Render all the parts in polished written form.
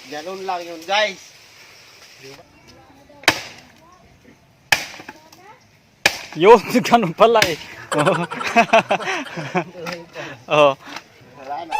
Ganun lang yun, guys. Yun, ganun pala eh. Oh. Wala na.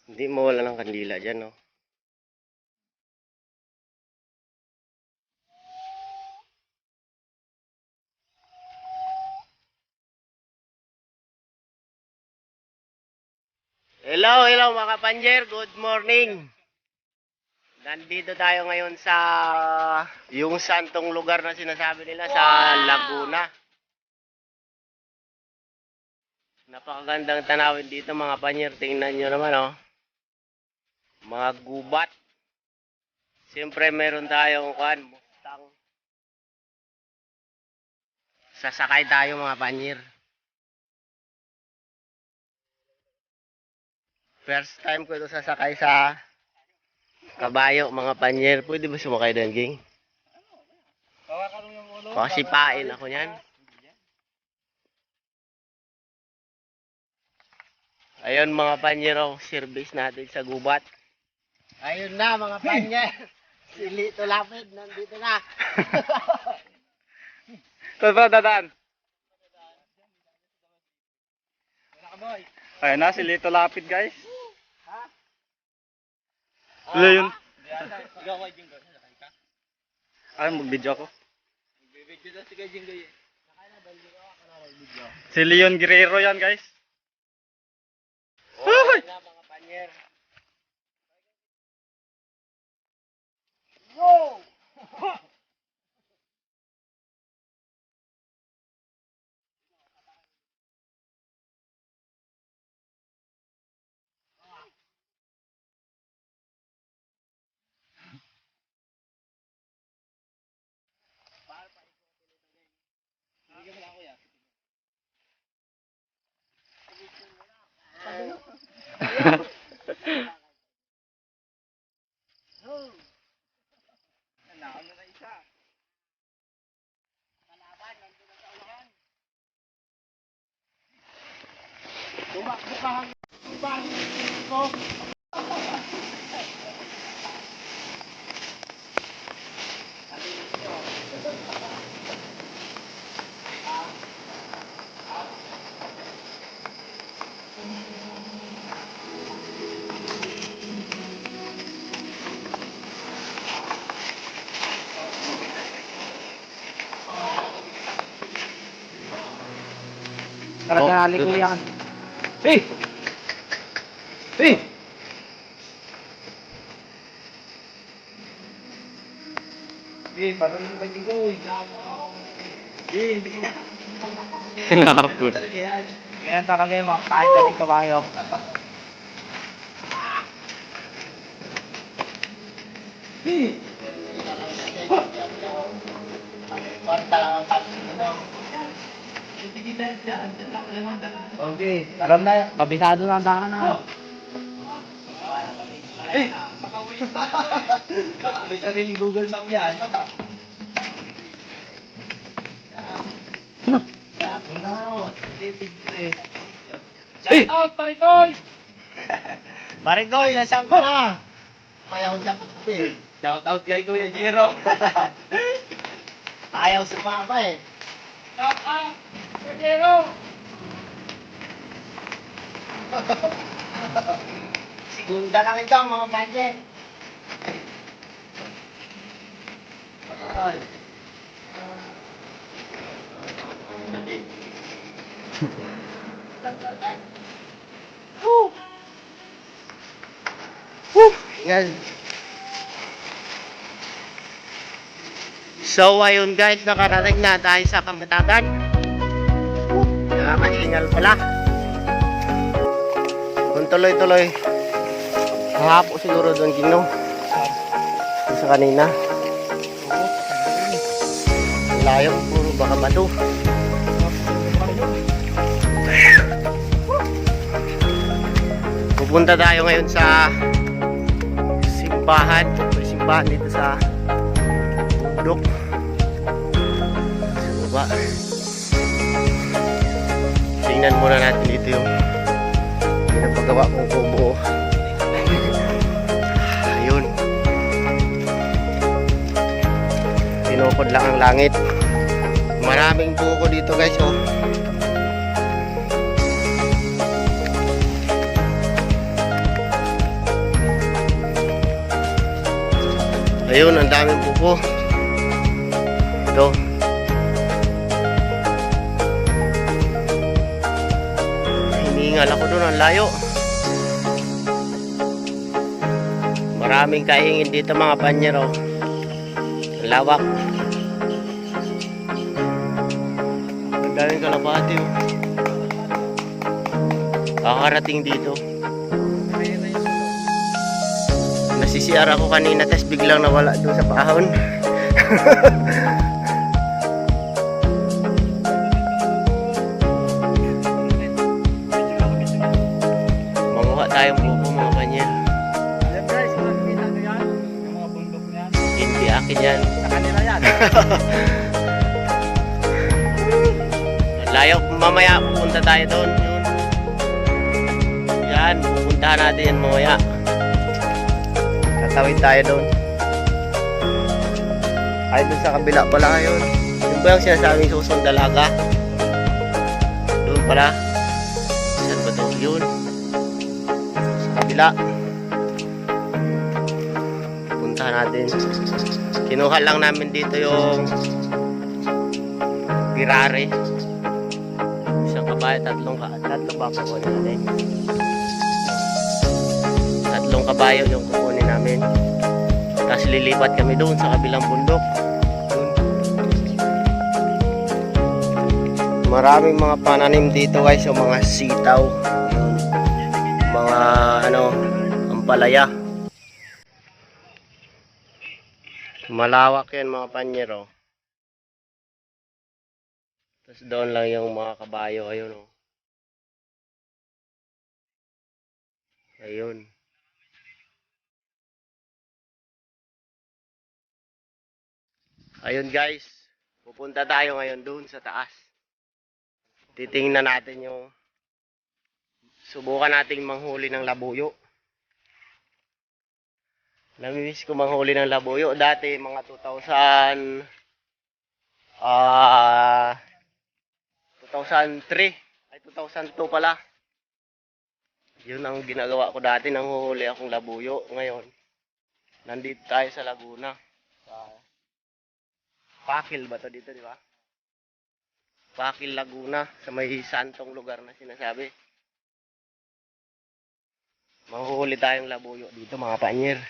Hindi mawala ng kandila dyan, no? Hello, hello mga kapanjer. Good morning. Nandito tayo ngayon sa yung santong lugar na sinasabi nila sa Laguna. Napakagandang tanawin dito mga panyer. Tingnan nyo naman, oh. Mga gubat. Siyempre meron tayong Mustang. Sasakay tayo mga panyer. First time ko ito sasakay sa kabayo mga panyer. Pwede ba sumakay doon, Ging? Pasipain ako niyan. Ayun mga panyer, oh, service natin sa gubat. Ayun na mga panyer. Si Lito Lapid nandito na. Saan ba dadaan? Ayun na, si Lito Lapid, guys. Ano yun? Ay, mag-video ako. Si Leon Guerrero yan, guys. Okay na mga panyer. Go! Tumakbo ka hanggang ko. Karagali ko yan. Hey! Hey! Hey, parang yung pwede ko. Hey, Nakakapot. yan talaga yung mga kain na rin kabayo. Hey! Okay, alam na, kabisado na ang daan na. Eh! May sariling Google Map yan. Shout out, Parikoy! Marigoy, nasaan ka na? Ayaw niya kape. Shout out kay Kuya Jero. Ayaw si Papa eh. Shout out, Kuya Jero! Segunda lang ito mga panjer. Yan. So, ayun guys, nakarating na tayo sa Kamatagan. Nakakahingal pala. Kung tuloy-tuloy, hahapo siguro doon Gino. Sa kanina. Layo, puro baka bato. Pupunta tayo ngayon sa simbahan. May simbahan dito sa bundok. Sa baba. Tingnan muna natin dito yung pinapagawa kong kubo. Ayun. Tinukod lang ang langit. Maraming buko dito guys, oh. Ayun, ang daming buko. Ito. Hiningal ako doon, ang layo. Maraming kaingin dito mga panyero. Ang lawak. Ang daming kalapati, oh. Kakarating dito. Nasisiar ako kanina, tapos biglang nawala doon sa paahon. Manguha tayong buko mga panyan. Yan guys, makikita nyo yan. Yung mga bundok na yan. Hindi akin yan. Sa kanila yan. Layo, mamaya pupunta tayo doon. Yan, pupuntahan natin yan mamaya. Tatawid tayo doon. Ay, doon sa kabila pala yun. Yung ba yung sinasabing susong dalaga? Doon pala. Saan ba ito? Yun. Sa kabila. Puntahan natin. Kinuha lang namin dito yung pirare. Isang kabayo, tatlo ba kukunin natin? Tatlong kabayo yung kukunin namin. Tapos lilipat kami doon sa kabilang bundok. Maraming mga pananim dito guys, yung mga sitaw, mga ampalaya. Malawak yan mga panyero. Tapos doon lang yung mga kabayo, ayun oh. Ayun. Ayun guys, pupunta tayo ngayon doon sa taas. Titingnan natin yung subukan nating manghuli ng labuyo. Namimiss ko manghuli ng labuyo. Dati mga 2003 ay 2002 pala. Yun ang ginagawa ko dati, nanghuhuli akong labuyo. Ngayon, nandito tayo sa Laguna. Sa Pakil ba to dito, di ba? Pakil, Laguna, sa may santong lugar na sinasabi. Manghuhuli tayong labuyo dito mga panyer.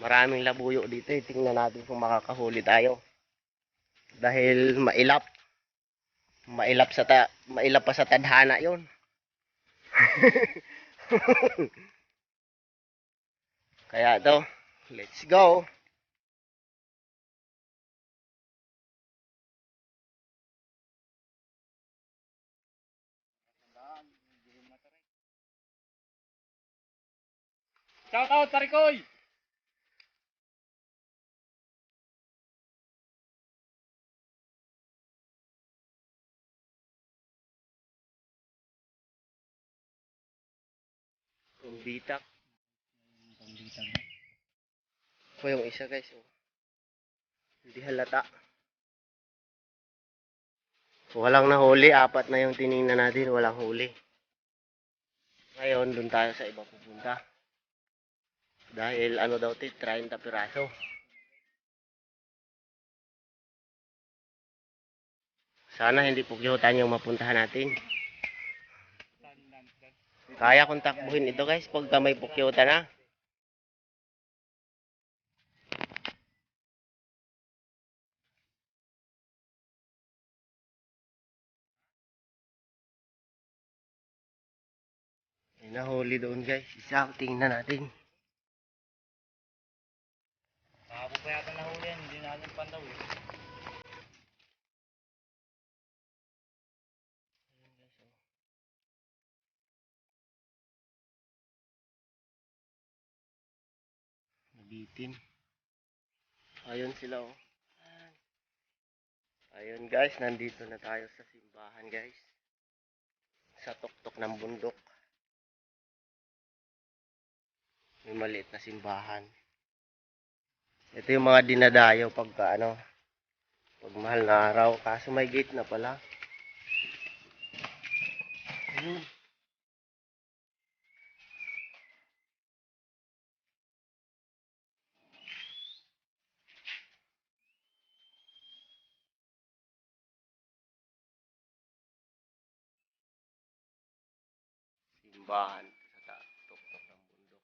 Maraming labuyo dito, tingnan natin kung makakahuli tayo. Dahil mailap. Mailap pa sa tadhana 'yon. Kaya to, let's go. Shout out, Parikoy! Pambitak. Ito yung isa guys. Oh. Hindi halata. Walang nahuli. 4 na yung tiningnan natin. Walang huli. Ngayon, dun tayo sa iba pupunta. Dahil ano daw 30 piraso. Sana hindi pugyutan yung mapuntahan natin. Kaya kong takbuhin ito guys pagka may pukyuta na. May nahuli doon guys. Isa, tingnan natin. Baka pa yata nahuli yan, hindi natin pandaw eh. Nabitin. Ayun sila oh. Ayun guys, nandito na tayo sa simbahan guys. Sa tuktok ng bundok. May maliit na simbahan. Ito yung mga dinadayo pagka pag mahal na araw. Kaso may gate na pala. Ayun. Simbahan sa tuktok ng bundok.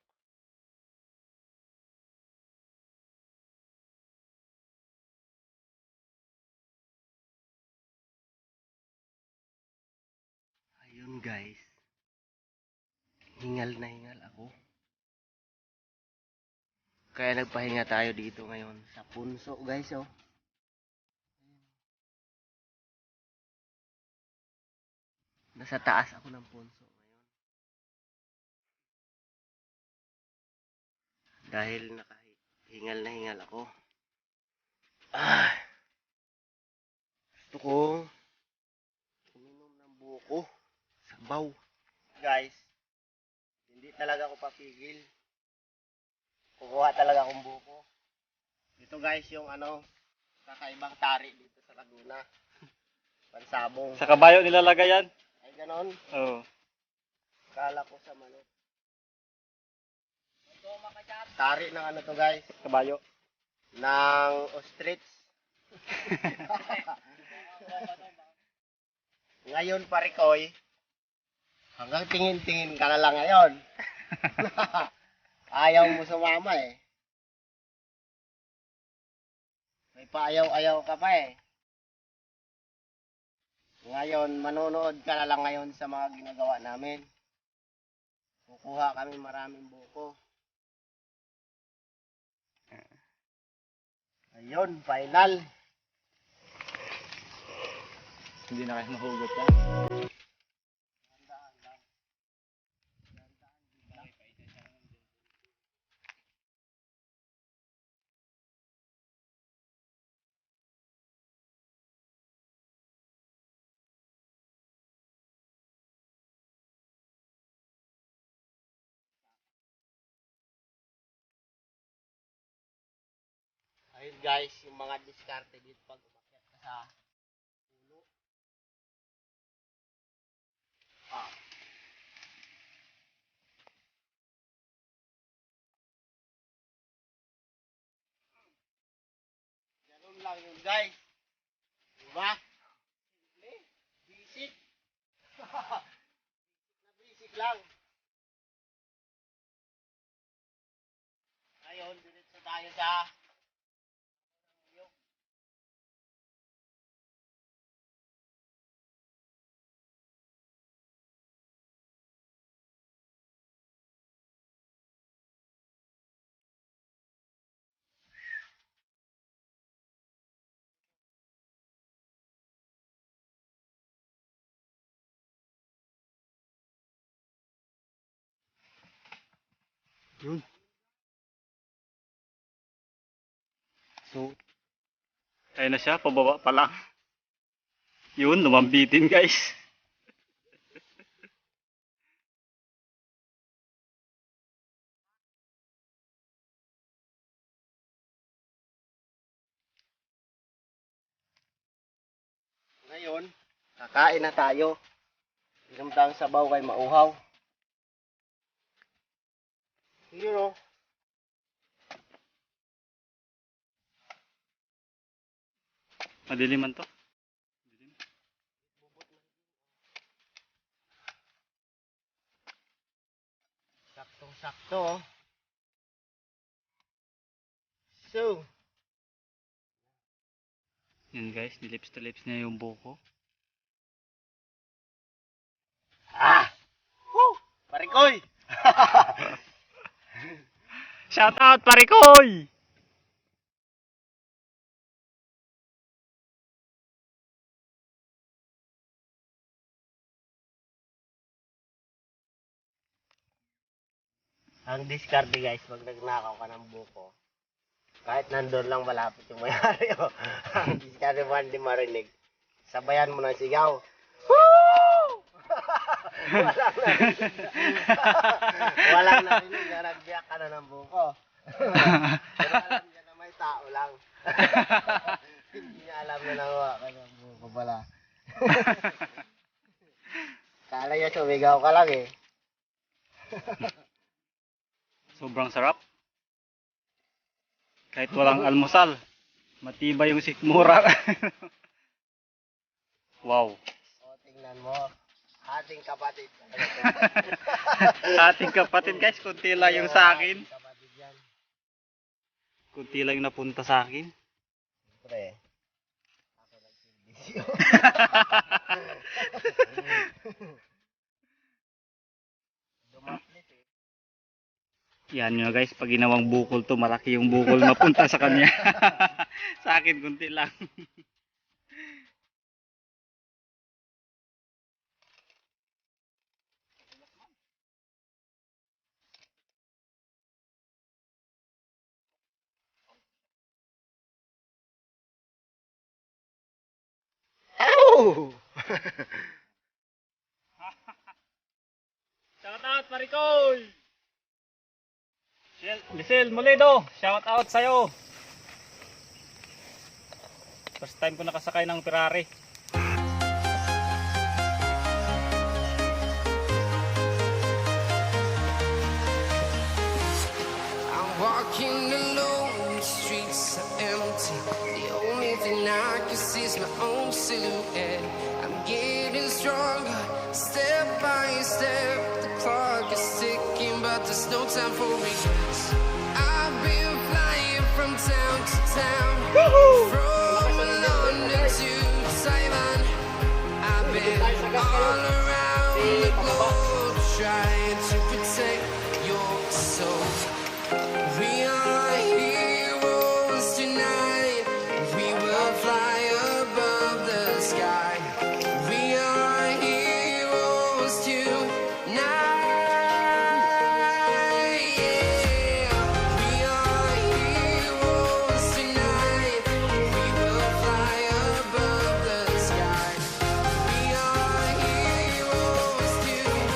Ayun guys. Hingal na hingal ako. Kaya nagpahinga tayo dito ngayon sa punso guys oh. Nasa taas ako ng punso ngayon. Dahil nakahingal na hingal ako. Ah, gusto ko uminom ng buko. Sabaw. Guys, hindi talaga ako papigil. Kukuha talaga akong buko. Ito guys yung kakaibang tari dito sa Laguna. Pansabong. Sa kabayo nilalagay yan? Ay ganon. Oo. Kala ko sa manok. Tari ng to guys. Kabayo. Ng ostrich. Ngayon parikoy. Hanggang tingin-tingin ka na lang ngayon. Ayaw mo sumama eh. May paayaw-ayaw ka pa eh. Ngayon, manonood ka na lang ngayon sa mga ginagawa namin. Kukuha kami maraming buko. Ayun, final. Hindi na kayo mahugot yan. Ayun guys, yung mga diskarte dito pag umakyat ka sa puno. Ah. Ganun lang yun guys. Diba? Simple. Basic. Na basic lang. Ngayon, diretso tayo sa yun. So, Ayun na siya, pababa pa lang. Yun, lumambitin guys. ngayon, kakain na tayo. Inom tayong sabaw kay mauhaw. Yun o. Madiliman to. Saktong sakto, oh. So, Yun guys, nilips to lips niya yung buko. woo! Parikoy! Shout out Parikoy! Ang diskarte guys, pag nagnakaw ka ng buko, kahit nandun lang malapit yung mayari, oh. Ang diskarte mo hindi marinig. Sabayan mo ng sigaw. Woo! Walang narinig. Walang narinig na nagbiyak ka na ng buko. Pero alam niya na may tao lang. Hindi niya alam na nakuha ka ng buko pala. Kala niya sumigaw ka lang eh. Sobrang sarap. Kahit walang almusal, matibay yung sikmura. Wow. O, tingnan mo. Ating kapatid. Ating kapatid guys, kunti lang yung sa akin. Kapatid yan. Kunti lang yung napunta sa akin. Siyempre. Ako nagsilbisyo. Dumaplit eh. Yan nyo guys, pag ginawang bukol to, malaki yung bukol mapunta sa kanya. Sa akin, kunti lang. Ow! Shout out Marikoy! Lisel Moledo, shout out sa'yo! First time ko nakasakay ng Ferrari. I'm walking alone, the streets are empty. The only thing I can see is my own silhouette. I'm getting stronger, step by step. The clock is ticking, but there's no time for regrets. I've been flying from town to town, from London to Taiwan. I've been all around the globe, trying to protect your soul. We are heroes tonight. We will fly above the sky. We are heroes tonight. Yeah. We are heroes tonight. We will fly above the sky. We are heroes tonight.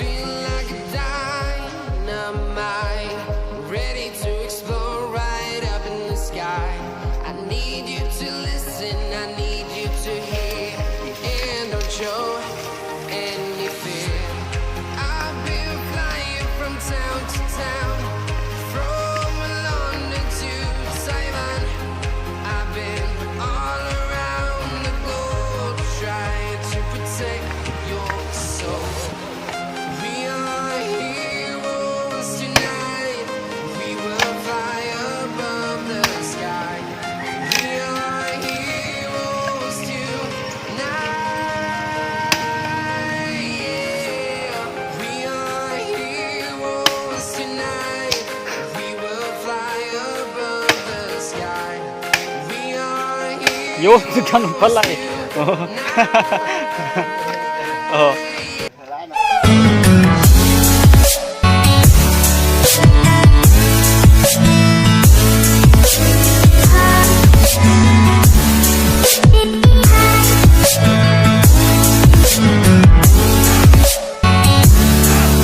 Feel like a dynamite, ready to explode right up in the sky. I need you to listen, I need you to hear, and don't show any fear. I've been flying from town to town, from London to Taiwan. I've been all around the globe, trying to protect your soul. We are heroes tonight. We will fly above the sky. We are heroes tonight. Yeah. We are heroes tonight. We will fly above the sky. We are heroes Yun, ganun pala eh. Oh. Oh.